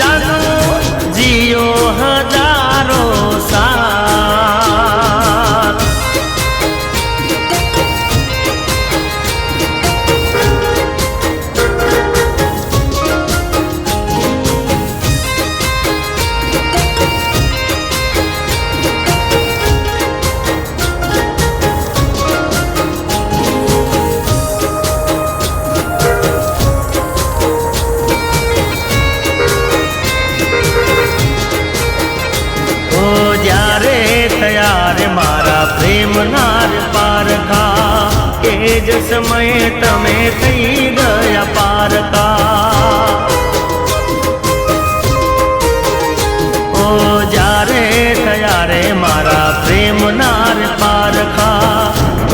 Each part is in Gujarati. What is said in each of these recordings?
જાનો જીઓ હજારો સાલ ત્યારે મારા પ્રેમનાર પારકા એ જ સમયે તમે થઈ ગયા પારકા ઓ જ્યારે ત્યારે મારા પ્રેમનાર પારકા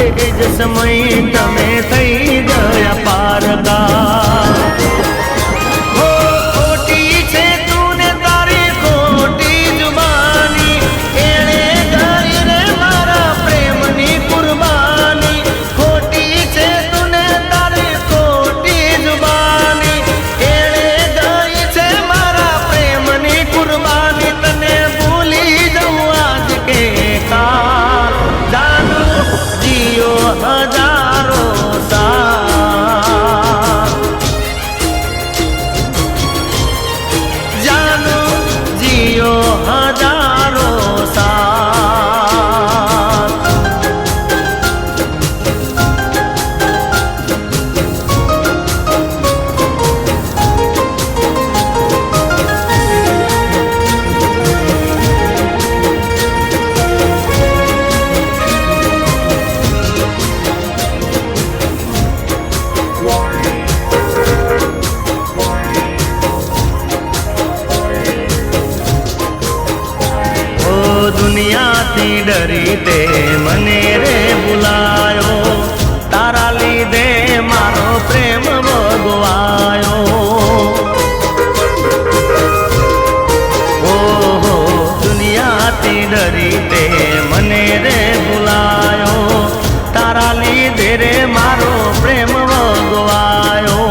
એ જ સમયે તમે થઈ ગયા પારકા દુનિયાથી ડરી તે મને રે ભૂલાયો તારા લીધે મારો પ્રેમ ભોગવાયો ઓહો દુનિયાથી ડરી તે મને રે ભૂલાયો તારા લીધે રે મારો પ્રેમ ભોગવાયો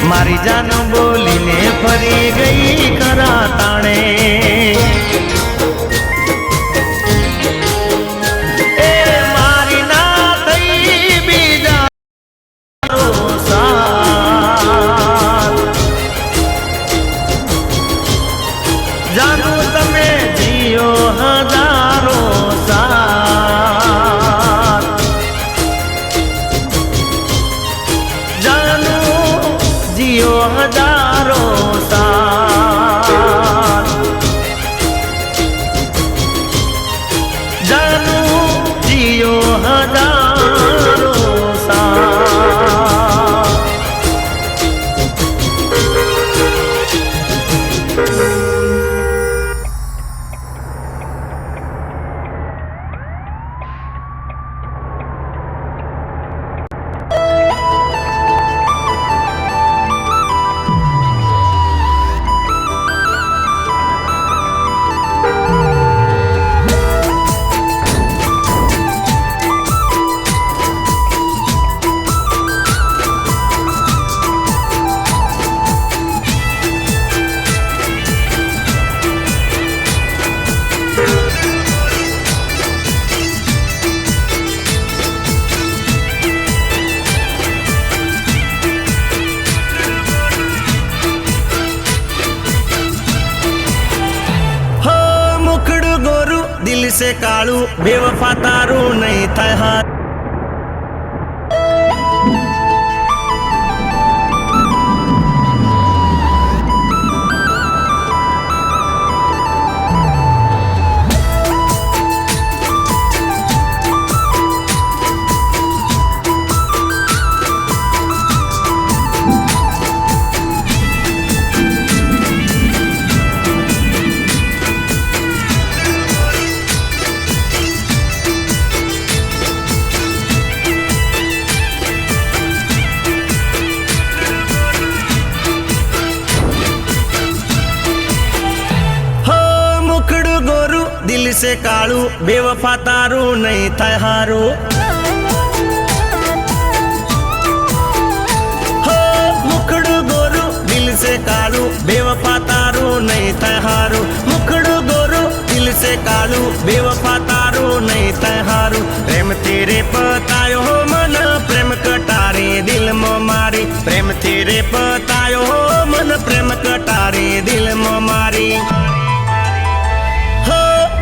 મારી જાન બોલીને ફરી ગઈ ખરા તાણે એ મારી ના થઈ બીજા સાથ જાનું તમે જીઓ હજારો સાથ જાનું જીઓ હજારો સાલ જાનું જીઓ હજારો સાલ दिल से कालू बेवफा तारू नहीं था કાળું બેવફા તારું નહીં થાય હારું હો મુખડું ગોરું દિલ સે કાળું બેવફા તારું નહીં થાય હારું મુખડું ગોરું દિલ સે કાળું બેવફા તારું નહીં થાય હારું પ્રેમથી રે પતાયો હો મન પ્રેમ કટારે દિલમાં મારી પ્રેમથી રે પતાયો હો મન પ્રેમ કટારે દિલમાં મારી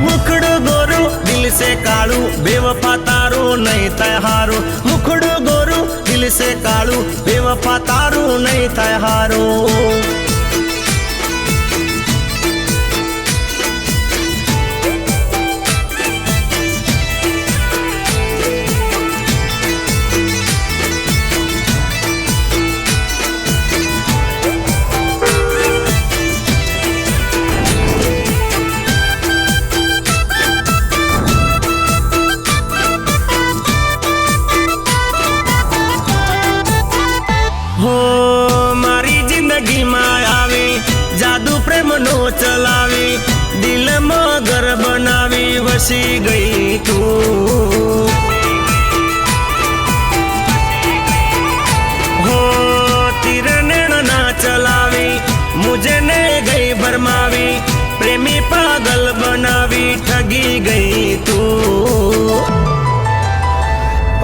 મુખડું ગોરું દિલ સે કાળું બેવફા તારું નહીં થાય હારું મુખડું ગોરું દિલ સે કાળું બેવફા તારું નહીં થાય હારું હો મારી જિંદગીમાં આવી જાદુ પ્રેમનો ચલાવી દિલમાં ઘર બનાવી વસી ગઈ તું હો તીર નૈણ ના ચલાવી મુझे ને ગઈ ભરમાવી પ્રેમી પાગલ બનાવી ઠગી ગઈ તું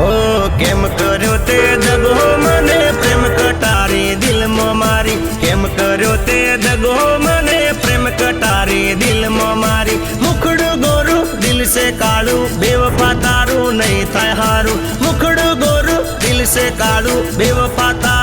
ઓ કેમ કર્યો તે દગો મને પ્રેમ કટારી દિલમાં મારી કેમ કર્યો તે દગો મને પ્રેમ કટારી દિલમાં મારી મુખડું ગોરું દિલ સે કાળું બેવફા તારું નહીં થાય હારું મુખડું ગોરું દિલ સે કાળું બેવફા તારું